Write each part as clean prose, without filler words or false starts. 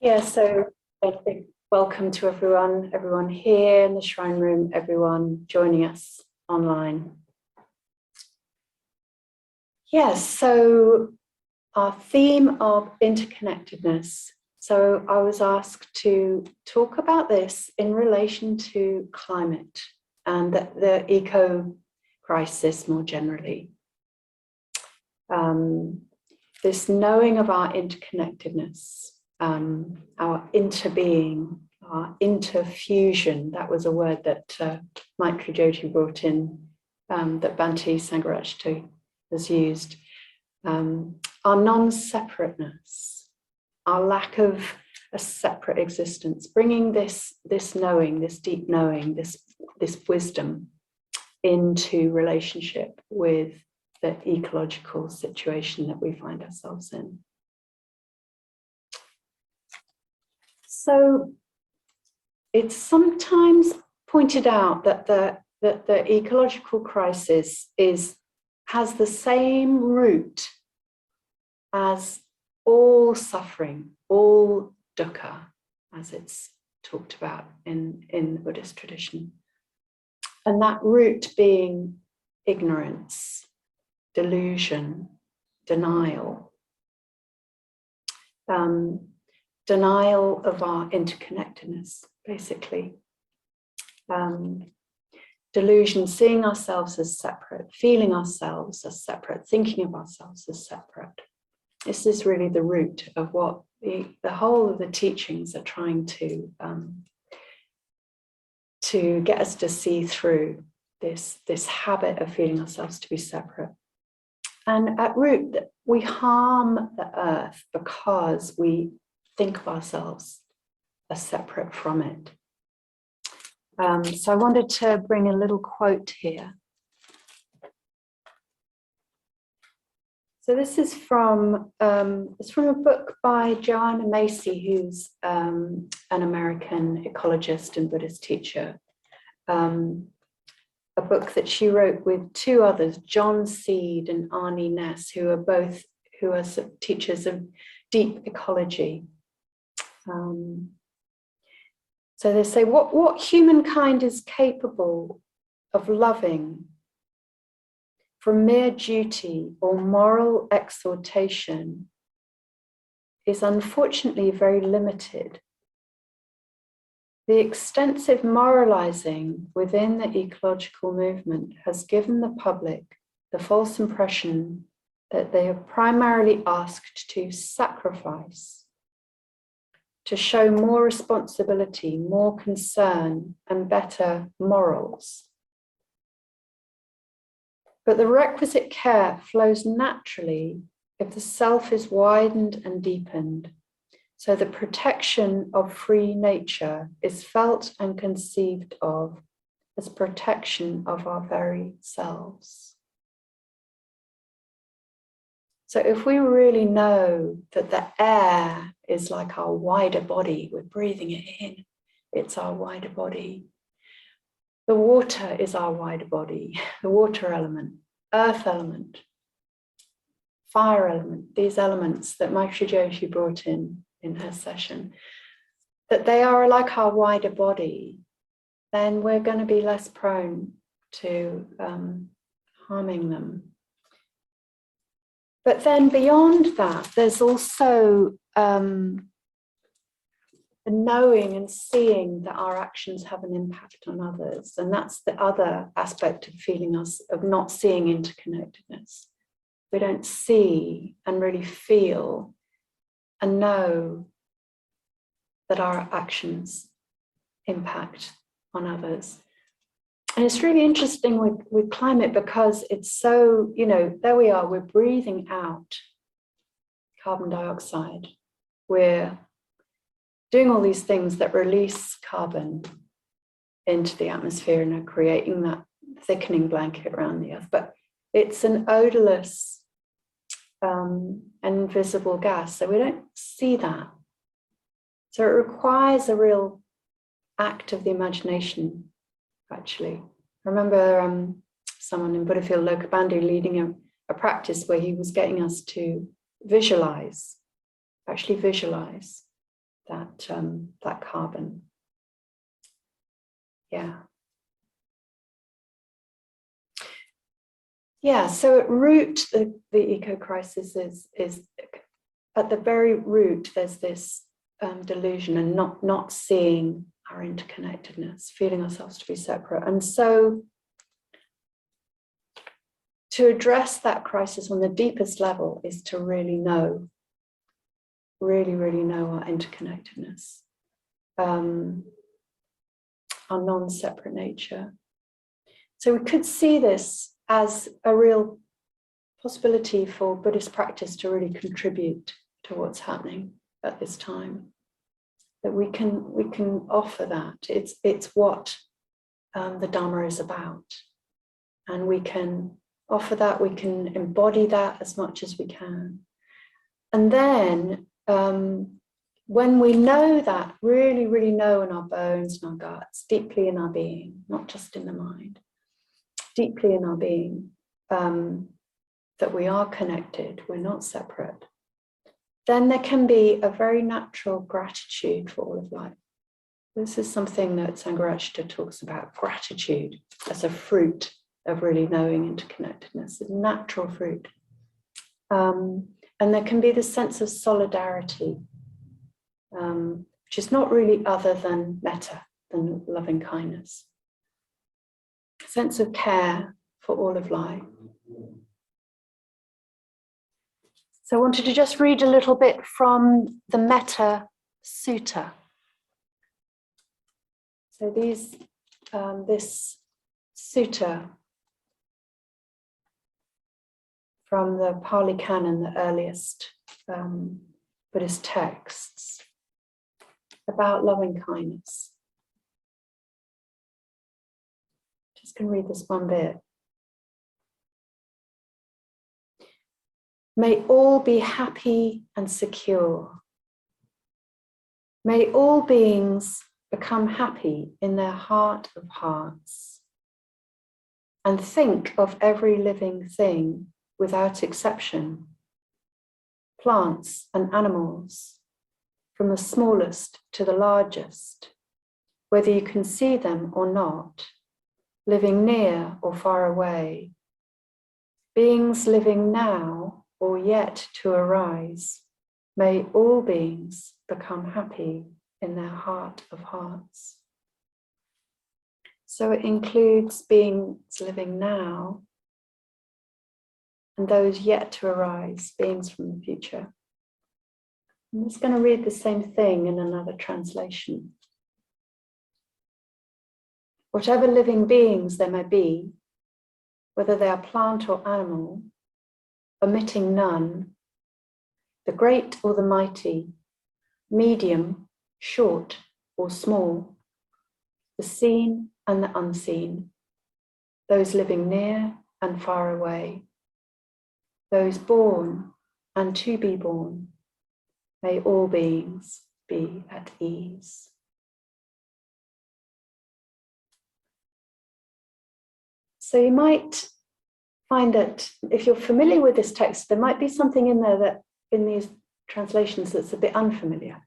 Yeah, so a big welcome to everyone here in the Shrine Room, everyone joining us online. Yes, so our theme of interconnectedness. So I was asked to talk about this in relation to climate and the eco crisis more generally. This knowing of our interconnectedness, our interbeing, our interfusion, that was a word that Metta Dayajoti brought in, that Bhante Sangha has used. Our non-separateness, our lack of a separate existence, bringing this knowing, this deep knowing, this wisdom into relationship with the ecological situation that we find ourselves in. So it's sometimes pointed out that the ecological crisis has the same root as all suffering, all dukkha, as it's talked about in the Buddhist tradition. And that root being ignorance, delusion, denial. Denial of our interconnectedness, basically. Delusion, seeing ourselves as separate, feeling ourselves as separate, thinking of ourselves as separate. This is really the root of what the whole of the teachings are trying to get us to see through this habit of feeling ourselves to be separate. And at root, we harm the earth because we think of ourselves as separate from it. So I wanted to bring a little quote here. So this is from a book by Joanna Macy, who's an American ecologist and Buddhist teacher. A book that she wrote with two others, John Seed and Arnie Ness, who are teachers of deep ecology. So they say, what humankind is capable of loving from mere duty or moral exhortation is unfortunately very limited. The extensive moralizing within the ecological movement has given the public the false impression that they are primarily asked to sacrifice, to show more responsibility, more concern, and better morals. But the requisite care flows naturally if the self is widened and deepened, so the protection of free nature is felt and conceived of as protection of our very selves. So if we really know that the air is like our wider body, we're breathing it in, it's our wider body. The water is our wider body, the water element, earth element, fire element, these elements that Metta Dayajoti brought in her session, that they are like our wider body, then we're going to be less prone to harming them. But then beyond that, there's also the knowing and seeing that our actions have an impact on others. And that's the other aspect of of not seeing interconnectedness. We don't see and really feel and know that our actions impact on others. And it's really interesting with climate because it's so, there we are, we're breathing out carbon dioxide. We're doing all these things that release carbon into the atmosphere and are creating that thickening blanket around the earth. But it's an odorless and invisible gas, so we don't see that. So it requires a real act of the imagination, actually. I remember someone in Buddhafield Lokabandhu leading a practice where he was getting us to actually visualize that carbon. Yeah, so at root, the eco-crisis is at the very root, there's this delusion and not seeing our interconnectedness, feeling ourselves to be separate. And so to address that crisis on the deepest level is to really know, really know our interconnectedness, our non-separate nature. So we could see this as a real possibility for Buddhist practice to really contribute to what's happening at this time. That we can offer that. It's what the Dharma is about, and we can offer that. We can embody that as much as we can, and then when we know that, really know in our bones and our guts, deeply in our being, not just in the mind, deeply in our being, that we are connected, we're not separate, then there can be a very natural gratitude for all of life. This is something that Sangha talks about, gratitude as a fruit of really knowing interconnectedness, a natural fruit. And there can be this sense of solidarity, which is not really other than metta, than loving kindness. A sense of care for all of life. So I wanted to just read a little bit from the Metta Sutta. So this sutta from the Pali Canon, the earliest Buddhist texts, about loving kindness. Just going to read this one bit. May all be happy and secure. May all beings become happy in their heart of hearts and think of every living thing without exception, plants and animals, from the smallest to the largest, whether you can see them or not, living near or far away, beings living now or yet to arise, may all beings become happy in their heart of hearts. So it includes beings living now and those yet to arise, beings from the future. I'm just going to read the same thing in another translation. Whatever living beings there may be, whether they are plant or animal, omitting none, the great or the mighty, medium, short or small, the seen and the unseen, those living near and far away, those born and to be born, may all beings be at ease. So you might find that if you're familiar with this text, there might be something in there that in these translations that's a bit unfamiliar.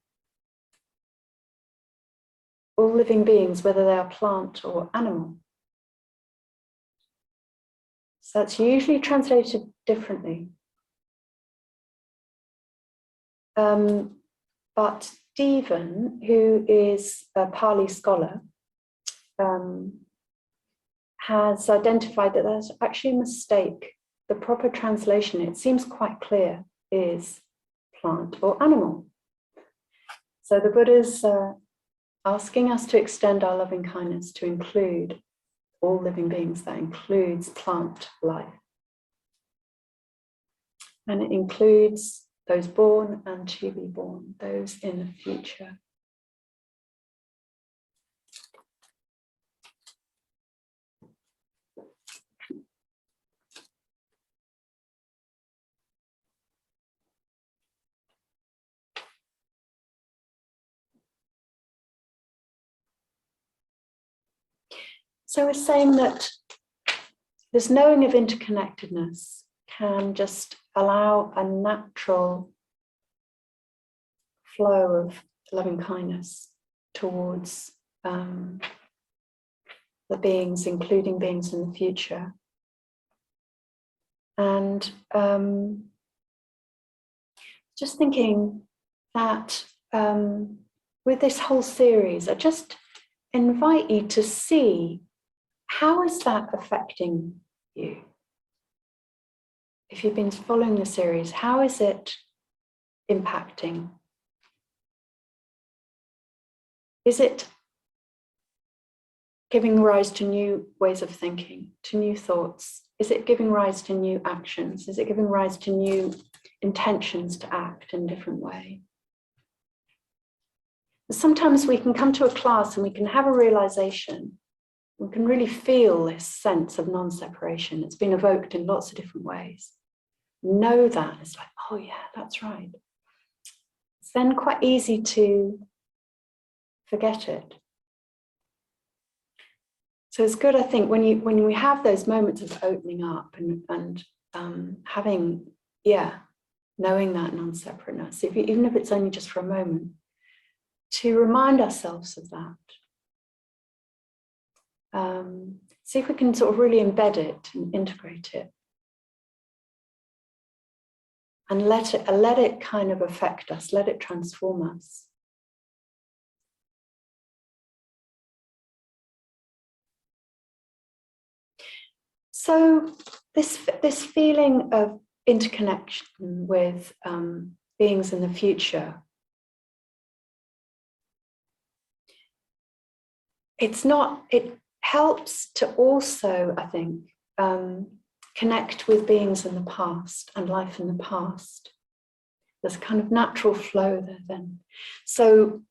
All living beings, whether they are plant or animal. So that's usually translated differently. But Stephen, who is a Pali scholar, has identified that there's actually a mistake. The proper translation, it seems quite clear, is plant or animal. So the Buddha's asking us to extend our loving kindness to include all living beings. That includes plant life. And it includes those born and to be born, those in the future. So we're saying that this knowing of interconnectedness can just allow a natural flow of loving kindness towards the beings, including beings in the future. And just thinking that with this whole series, I just invite you to see, how is that affecting you? If you've been following the series, how is it impacting? Is it giving rise to new ways of thinking, to new thoughts? Is it giving rise to new actions? Is it giving rise to new intentions to act in a different way? Sometimes we can come to a class and we can have a realization. We can really feel this sense of non-separation. It's been evoked in lots of different ways. Know that. It's like, oh yeah, that's right. It's then quite easy to forget it. So it's good, I think, when we have those moments of opening up and having, knowing that non-separateness, even if it's only just for a moment, to remind ourselves of that. See if we can sort of really embed it and integrate it. And let it kind of affect us, let it transform us. So this feeling of interconnection with beings in the future, it helps to also, I think, connect with beings in the past and life in the past. There's a kind of natural flow there then. So,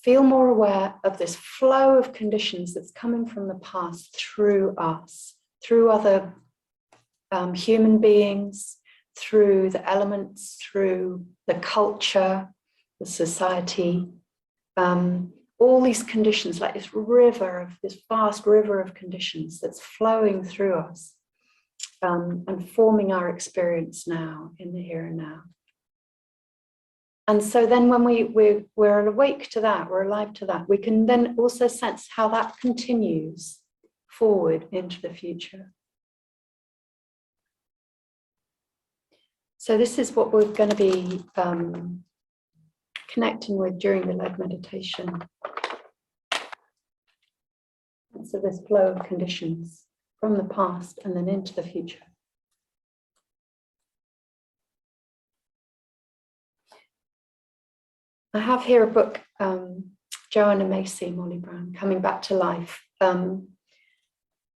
feel more aware of this flow of conditions that's coming from the past through us, through other human beings, through the elements, through the culture, the society, all these conditions, like this vast river of conditions that's flowing through us and forming our experience now, in the here and now. And so then when we're awake to that, we're alive to that, we can then also sense how that continues forward into the future. So this is what we're going to be connecting with during the lead meditation. So this flow of conditions from the past and then into the future. I have here a book, Joanna Macy, Molly Brown, Coming Back to Life. And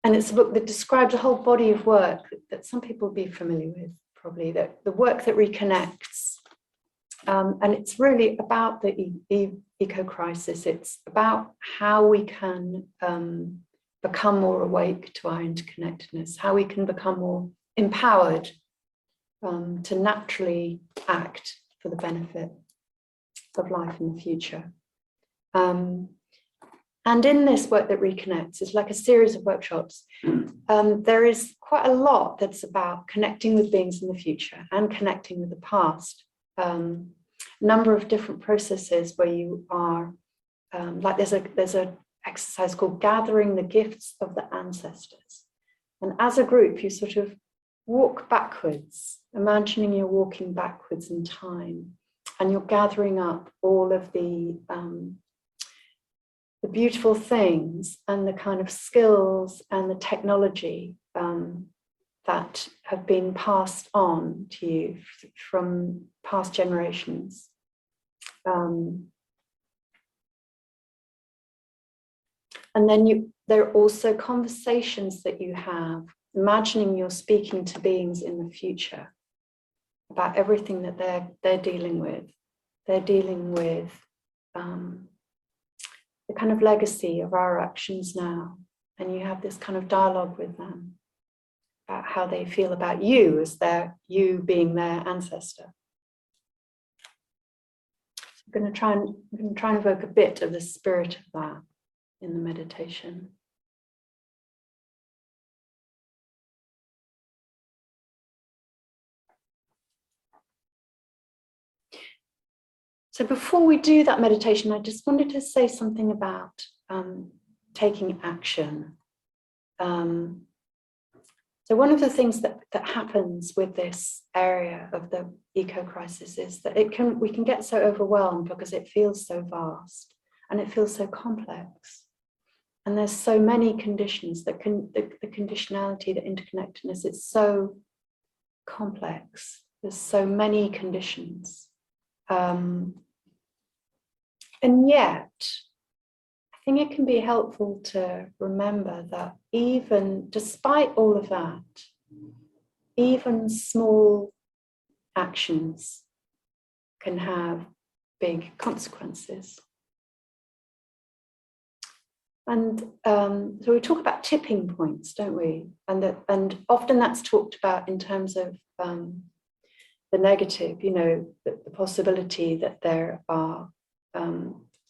it's a book that describes a whole body of work that some people will be familiar with, probably, the work that reconnects. And it's really about the eco-crisis. It's about how we can become more awake to our interconnectedness, how we can become more empowered to naturally act for the benefit of life in the future. And in this work that reconnects, it's like a series of workshops. There is quite a lot that's about connecting with beings in the future and connecting with the past. A number of different processes where you are, like there's a exercise called gathering the gifts of the ancestors. And as a group, you sort of walk backwards, imagining you're walking backwards in time. And you're gathering up all of the beautiful things and the kind of skills and the technology that have been passed on to you from past generations. And then there are also conversations that you have, imagining you're speaking to beings in the future about everything that they're dealing with. They're dealing with the kind of legacy of our actions now. And you have this kind of dialogue with them about how they feel about you as you being their ancestor. I'm going to try and evoke a bit of the spirit of that in the meditation. So before we do that meditation, I just wanted to say something about taking action. So one of the things that happens with this area of the eco-crisis is that we can get so overwhelmed because it feels so vast and it feels so complex. And there's so many conditions that the conditionality, the interconnectedness, it's so complex. There's so many conditions. And yet, I think it can be helpful to remember that even despite all of that, even small actions can have big consequences. And so we talk about tipping points, don't we? And often that's talked about in terms of the negative, the possibility that there are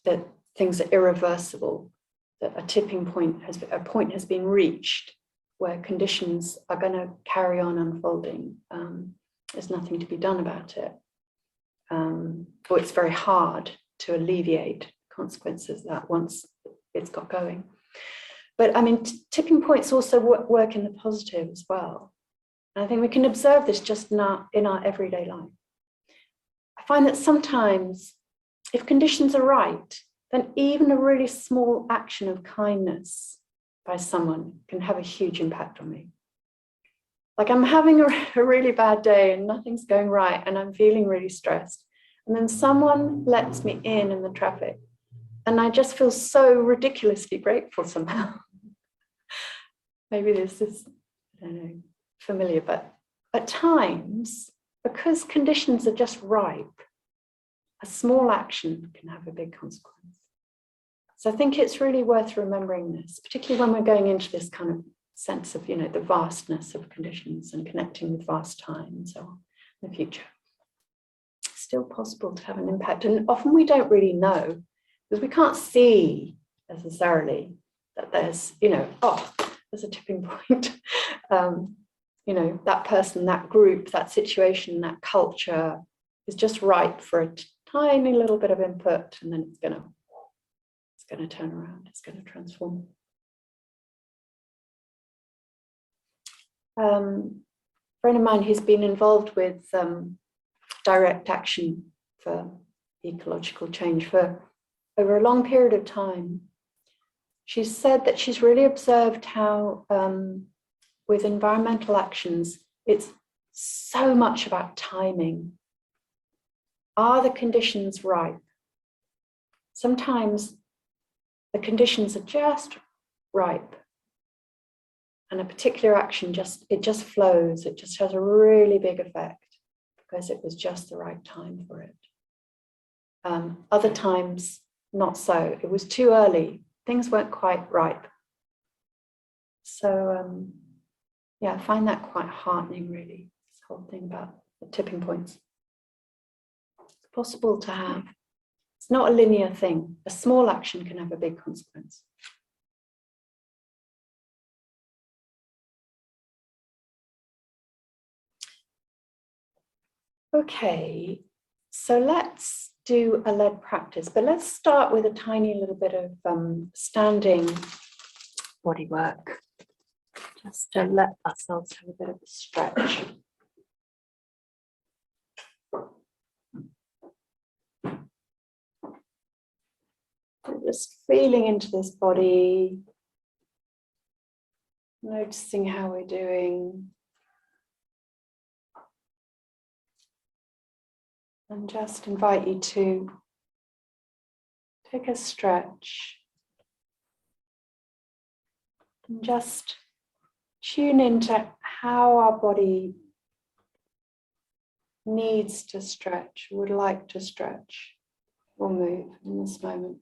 that things are irreversible, that a tipping point has been reached where conditions are going to carry on unfolding. There's nothing to be done about it. Or it's very hard to alleviate consequences of that once it's got going. But I mean, tipping points also work in the positive as well. And I think we can observe this just in our everyday life. I find that sometimes, if conditions are right, then even a really small action of kindness by someone can have a huge impact on me. Like I'm having a really bad day and nothing's going right and I'm feeling really stressed. And then someone lets me in the traffic and I just feel so ridiculously grateful somehow. Maybe this is, I don't know, familiar, but at times, because conditions are just ripe, a small action can have a big consequence. So I think it's really worth remembering this, particularly when we're going into this kind of sense of, the vastness of conditions and connecting with vast time and so on in the future. It's still possible to have an impact. And often we don't really know because we can't see necessarily that there's, there's a tipping point. That person, that group, that situation, that culture is just ripe for a tiny little bit of input, and then it's going to turn around, it's going to transform. A friend of mine who's been involved with direct action for ecological change for over a long period of time, she's said that she's really observed how with environmental actions, it's so much about timing. Are the conditions ripe? Sometimes the conditions are just ripe and a particular action just flows. It just has a really big effect because it was just the right time for it. Other times, not so. It was too early. Things weren't quite ripe. So, I find that quite heartening, really, this whole thing about the tipping points. It's possible to have. It's not a linear thing. A small action can have a big consequence. Okay, so let's do a lead practice, but let's start with a tiny little bit of standing body work, just to let ourselves have a bit of a stretch. Just feeling into this body, noticing how we're doing. And just invite you to take a stretch and just tune into how our body needs to stretch, would like to stretch or move in this moment.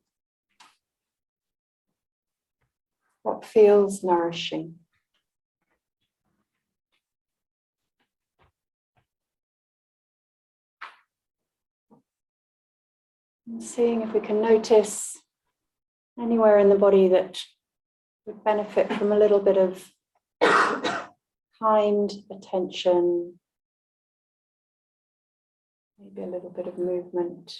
What feels nourishing? And seeing if we can notice anywhere in the body that would benefit from a little bit of kind attention, maybe a little bit of movement.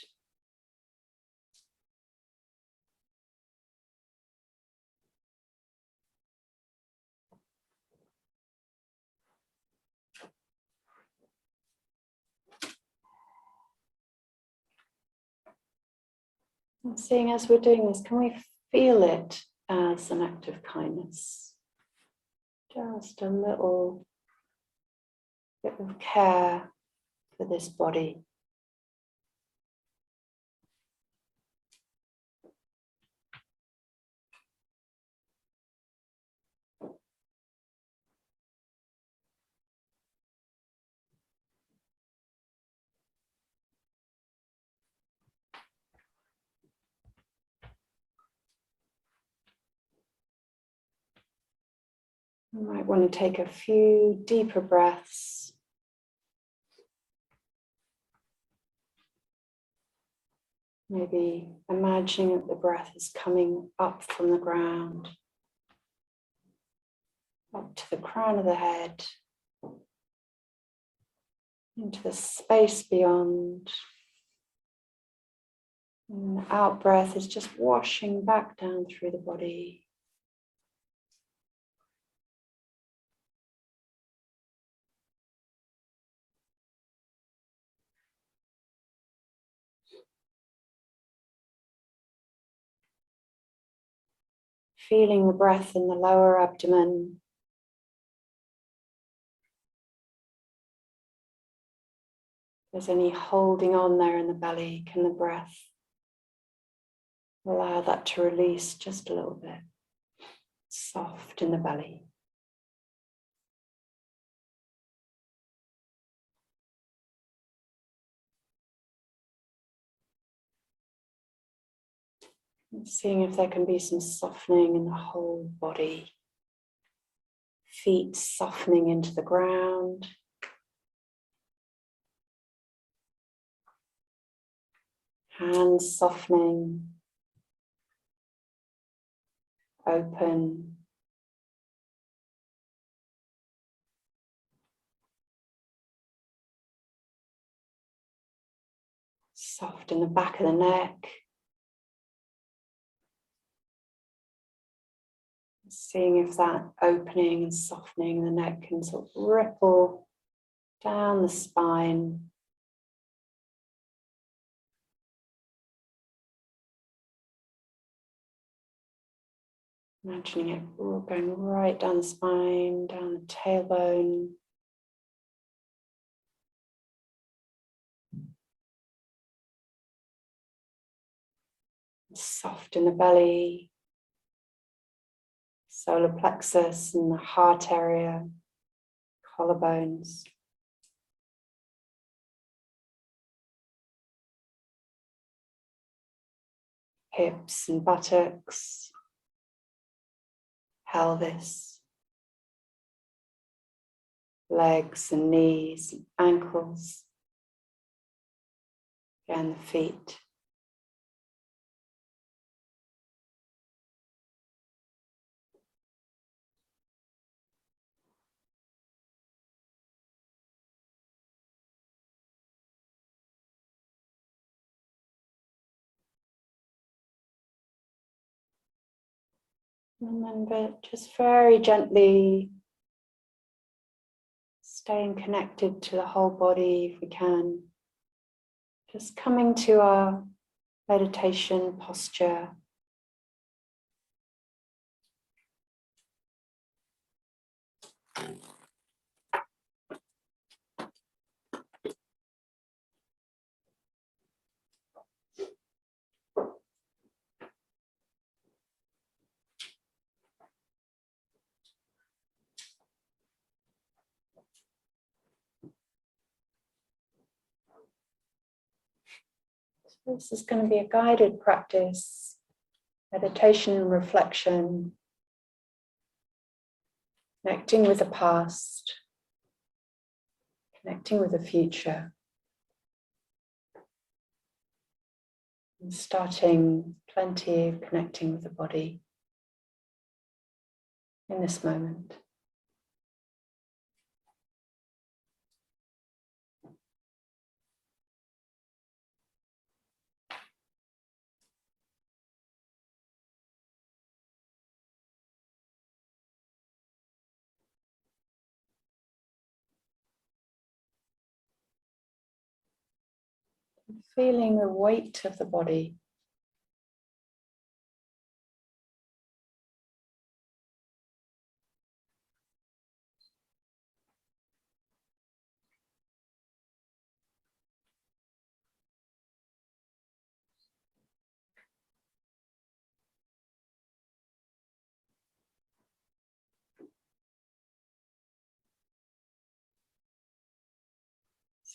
And seeing as we're doing this, can we feel it as an act of kindness? Just a little bit of care for this body. You might want to take a few deeper breaths. Maybe imagining that the breath is coming up from the ground, up to the crown of the head, into the space beyond. And the out breath is just washing back down through the body. Feeling the breath in the lower abdomen. If there's any holding on there in the belly, can the breath allow that to release just a little bit? Soft in the belly. And seeing if there can be some softening in the whole body. Feet softening into the ground. Hands softening. Open. Soft in the back of the neck. Seeing if that opening and softening in the neck can sort of ripple down the spine. Imagining it going right down the spine, down the tailbone. Soft in the belly, solar plexus and the heart area, collarbones. Hips and buttocks, pelvis, legs and knees, and ankles, and the feet. Remember, just very gently staying connected to the whole body if we can. Just coming to our meditation posture. This is going to be a guided practice, meditation and reflection, connecting with the past, connecting with the future, and starting plenty of connecting with the body in this moment. Feeling the weight of the body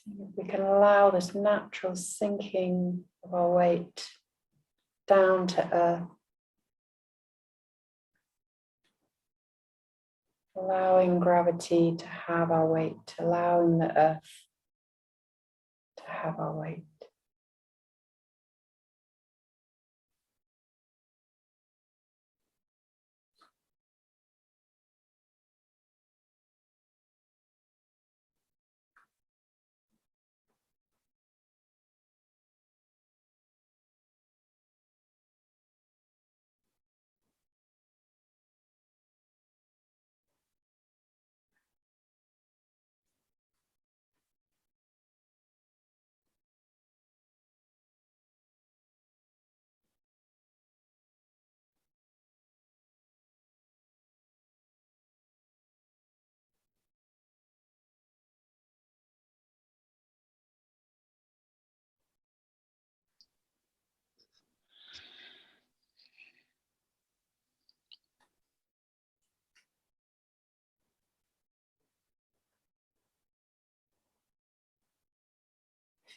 See if we can allow this natural sinking of our weight down to earth. Allowing gravity to have our weight, allowing the earth to have our weight.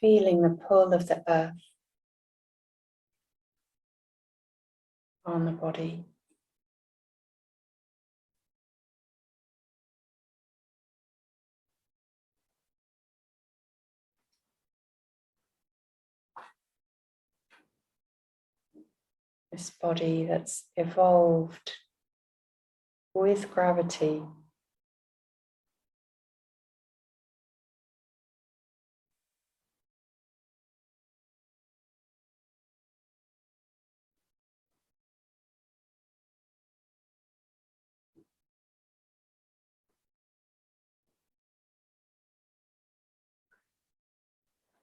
Feeling the pull of the earth on the body. This body that's evolved with gravity.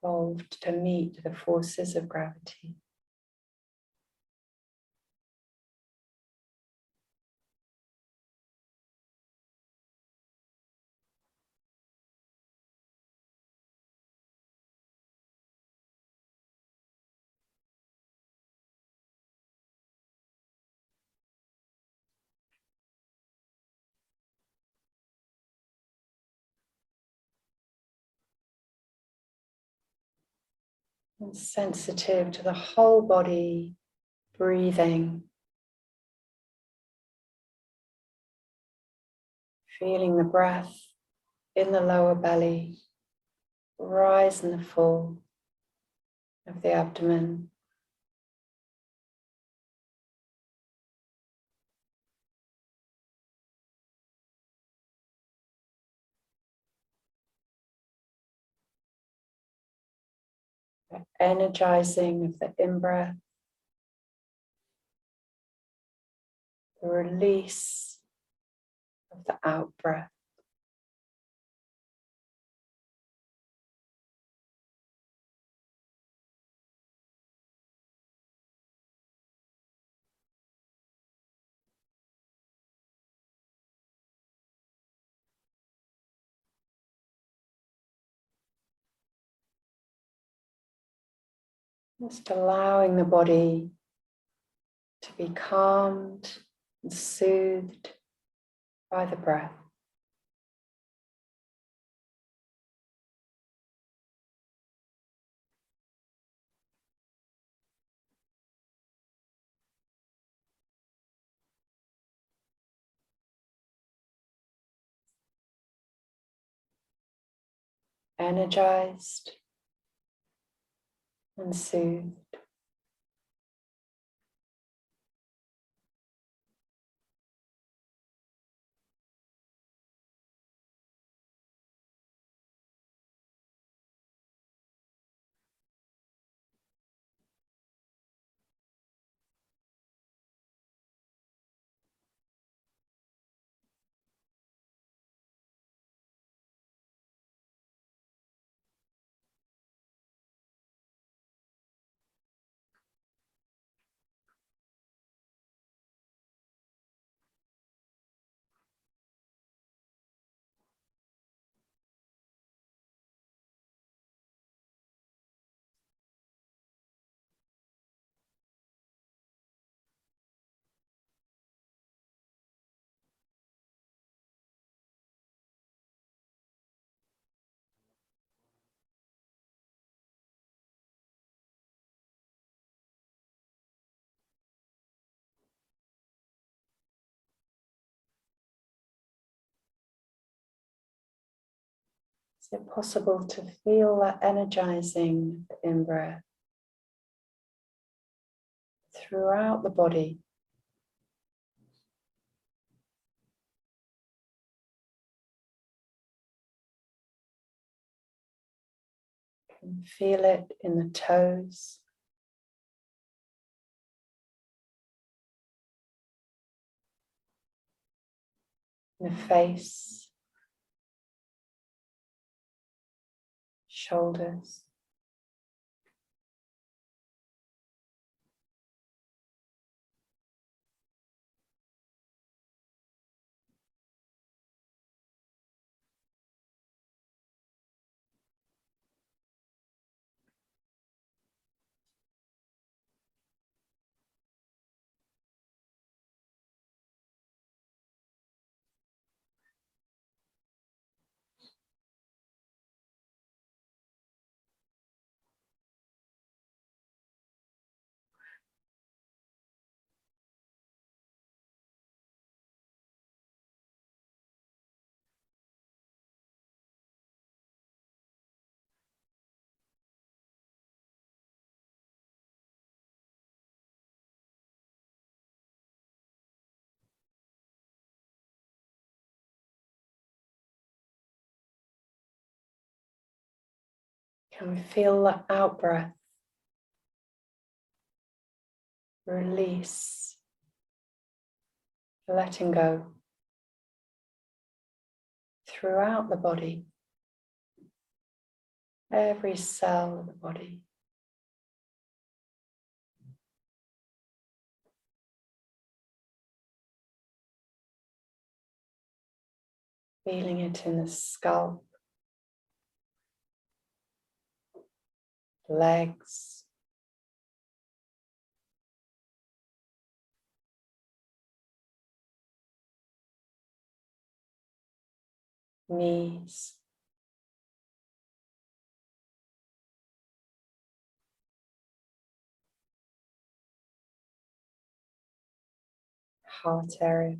Evolved to meet the forces of gravity. And sensitive to the whole body, breathing. Feeling the breath in the lower belly, rise and the fall of the abdomen. The energizing of the in-breath, the release of the out-breath. Just allowing the body to be calmed and soothed by the breath. Energized and soothed. Is it possible to feel that energizing in-breath throughout the body? You can feel it in the toes, in the face, shoulders. Can we feel the out-breath? Release, letting go throughout the body, every cell of the body. Feeling it in the scalp, legs, knees, heart area.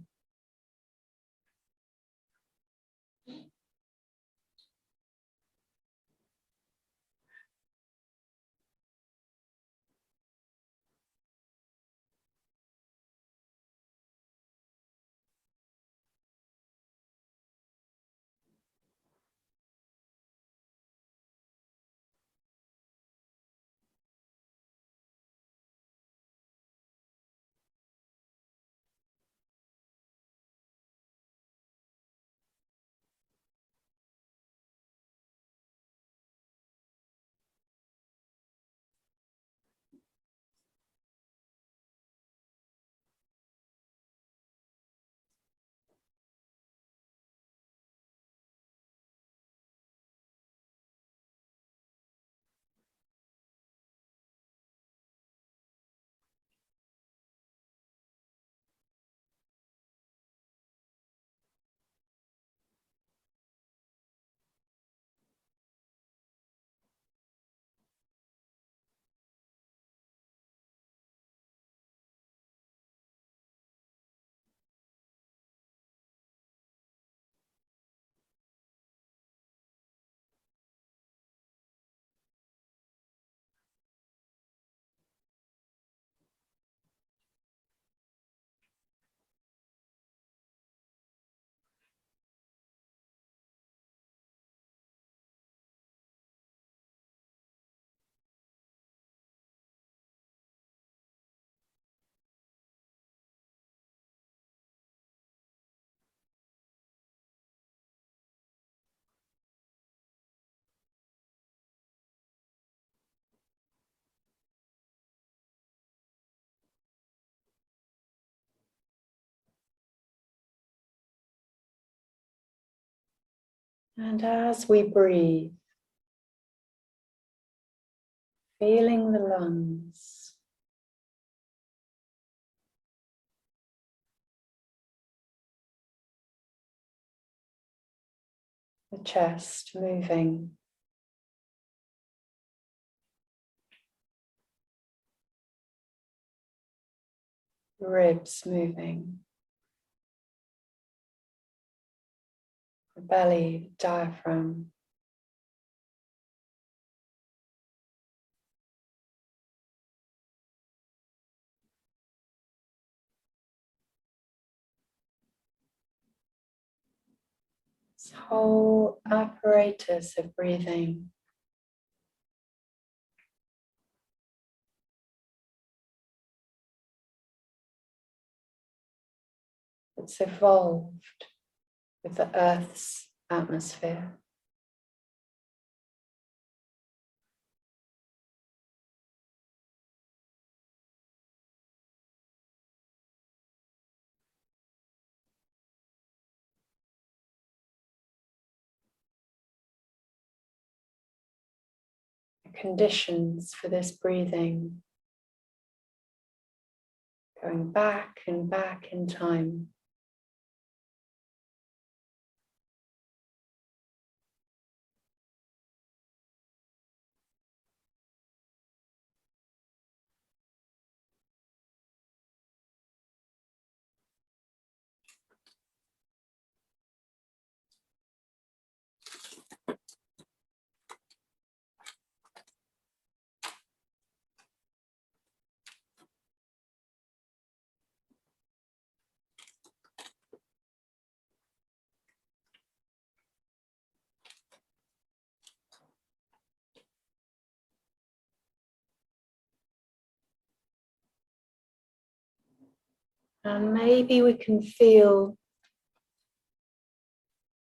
And as we breathe, feeling the lungs, the chest moving, ribs moving, the belly, diaphragm, This whole apparatus of breathing that's evolved with the Earth's atmosphere. The conditions for this breathing going back and back in time. And maybe we can feel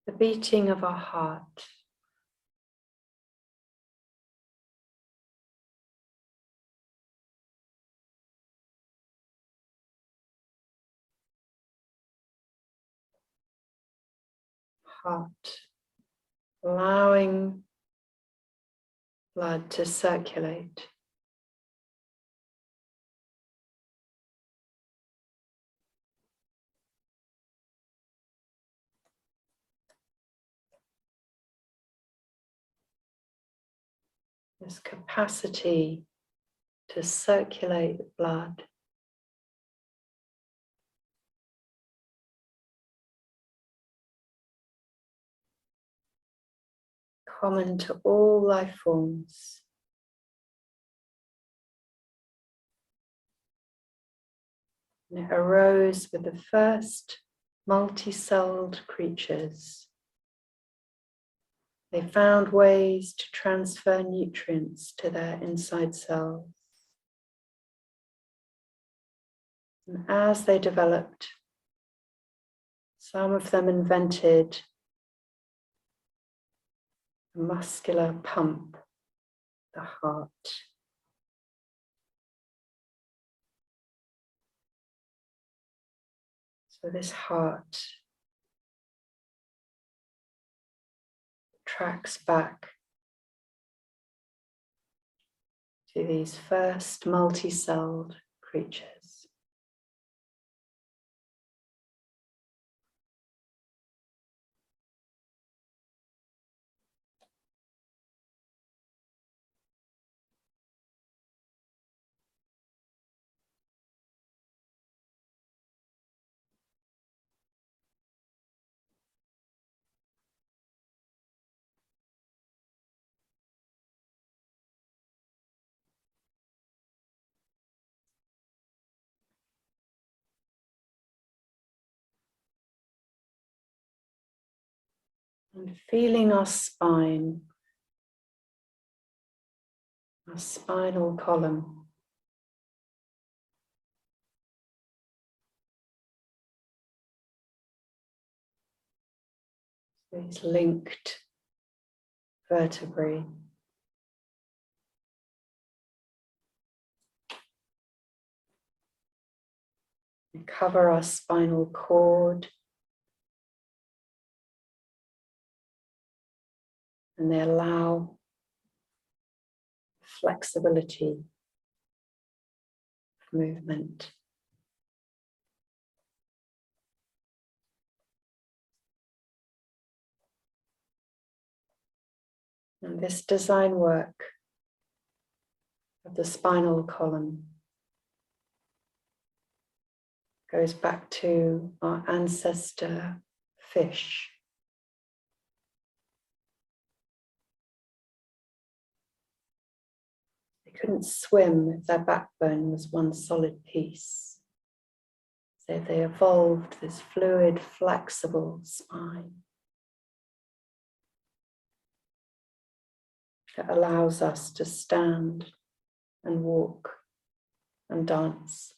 the beating of our heart. Heart, allowing blood to circulate. This capacity to circulate blood. Common to all life forms. And it arose with the first multi-celled creatures. They found ways to transfer nutrients to their inside cells. And as they developed, some of them invented a muscular pump, the heart. So this heart tracks back to these first multi-celled creatures. And feeling our spine, our spinal column. These linked vertebrae. They cover our spinal cord. And they allow flexibility of movement. And this design work of the spinal column goes back to our ancestor fish. They couldn't swim if their backbone was one solid piece. So they evolved this fluid, flexible spine. that allows us to stand and walk and dance.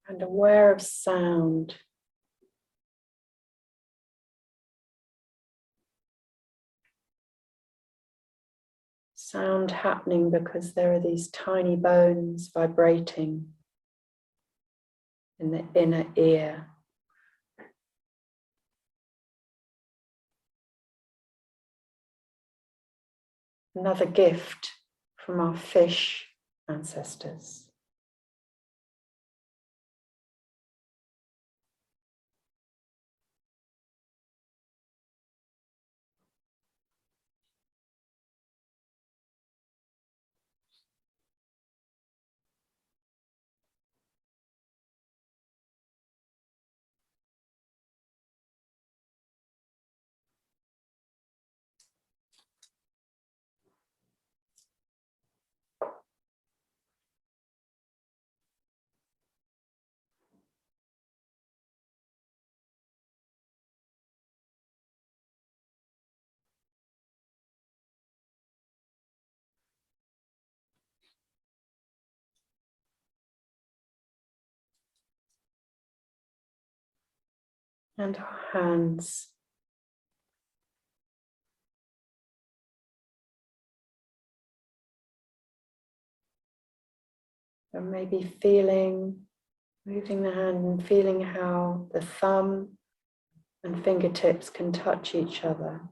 And aware of sound. Sound happening because there are these tiny bones vibrating in the inner ear. Another gift from our fish ancestors. And our hands. And maybe moving the hand and feeling how the thumb and fingertips can touch each other.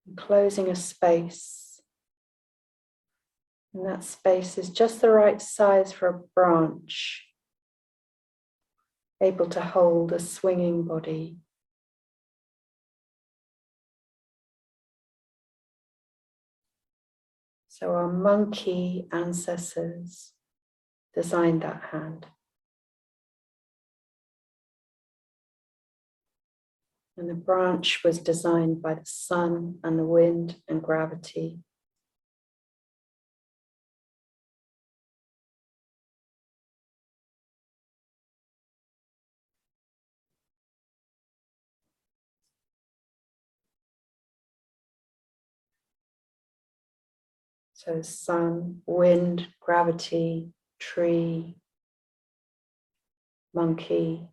And closing a space. And that space is just the right size for a branch, able to hold a swinging body. So our monkey ancestors designed that hand. And the branch was designed by the sun and the wind and gravity. So sun, wind, gravity, tree, monkey,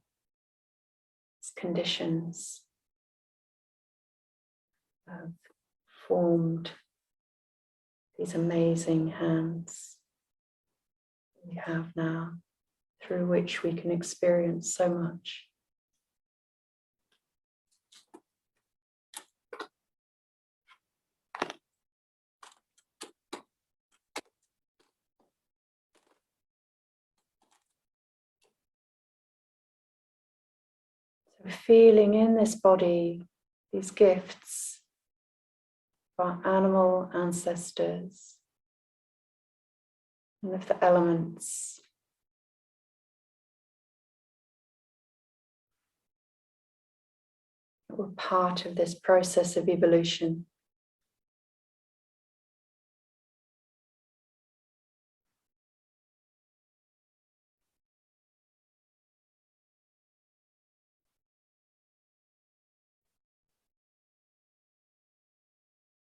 conditions have formed these amazing hands we have now, through which we can experience so much. So feeling in this body these gifts of our animal ancestors and of the elements. That were part of this process of evolution.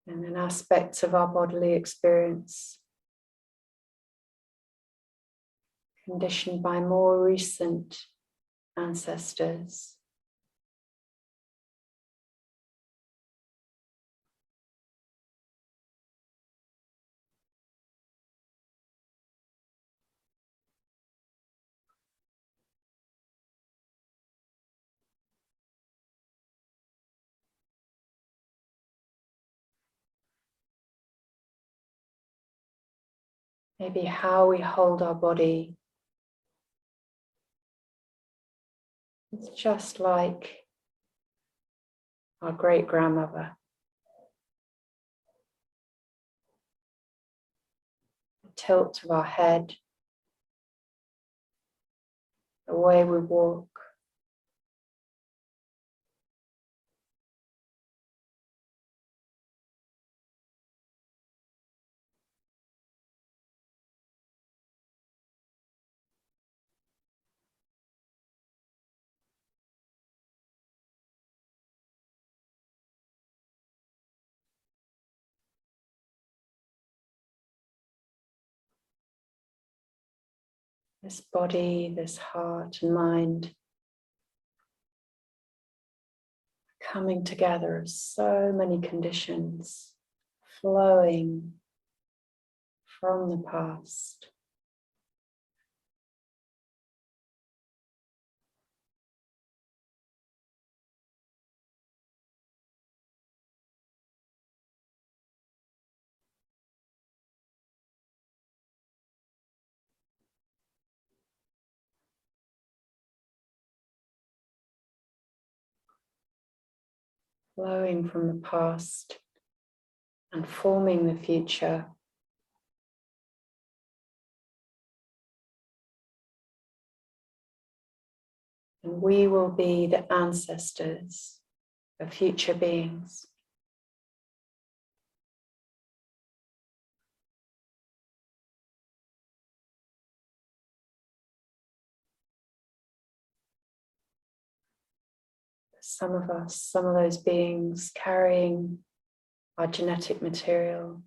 And then aspects of our bodily experience conditioned by more recent ancestors. Maybe how we hold our body. It's just like our great-grandmother. The tilt of our head, the way we walk. This body, this heart and mind coming together as so many conditions flowing from the past. Flowing from the past and forming the future. And we will be the ancestors of future beings. Some of us, some of those beings carrying our genetic material.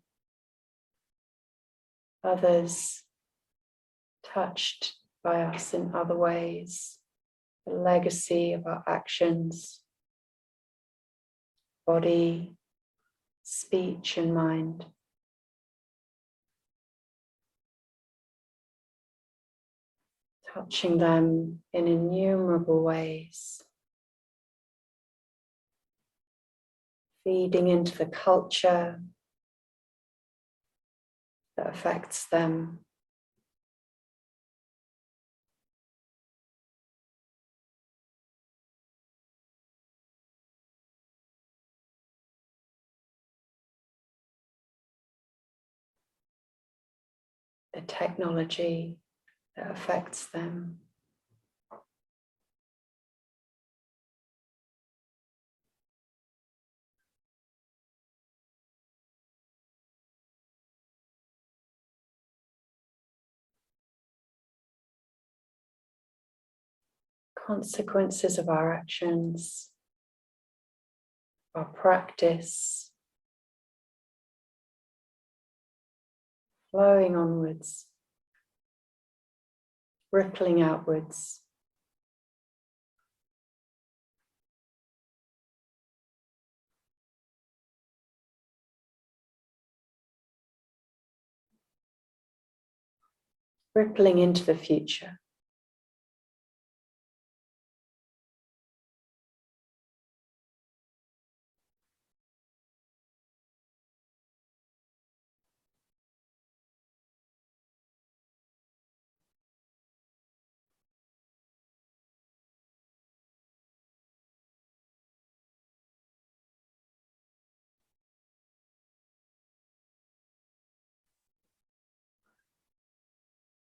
Others touched by us in other ways. The legacy of our actions, body, speech and mind. Touching them in innumerable ways. Feeding into the culture that affects them. The technology that affects them. Consequences of our actions, our practice, flowing onwards, rippling outwards. Rippling into the future.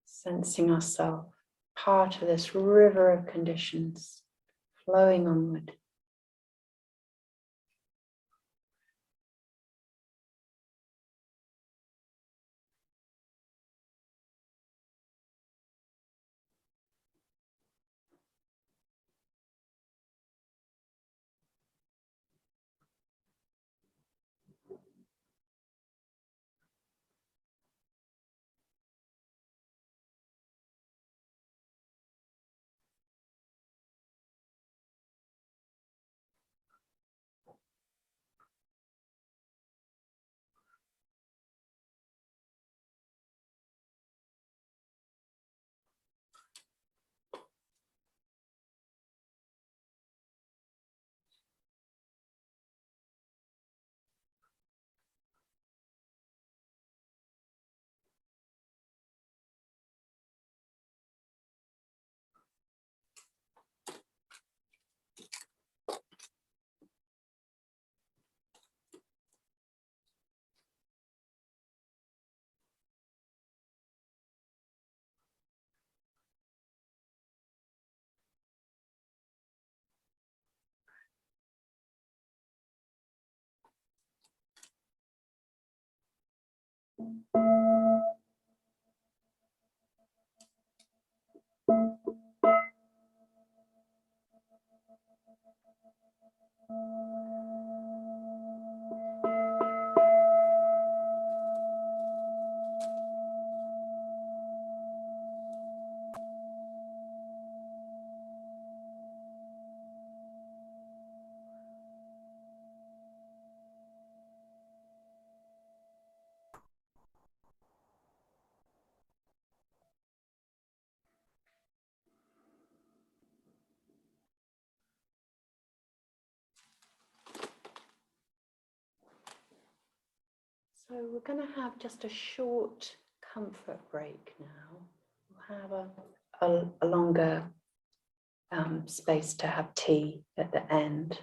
Sensing ourselves part of this river of conditions flowing onward. So we're going to have just a short comfort break now. We'll have a longer space to have tea at the end.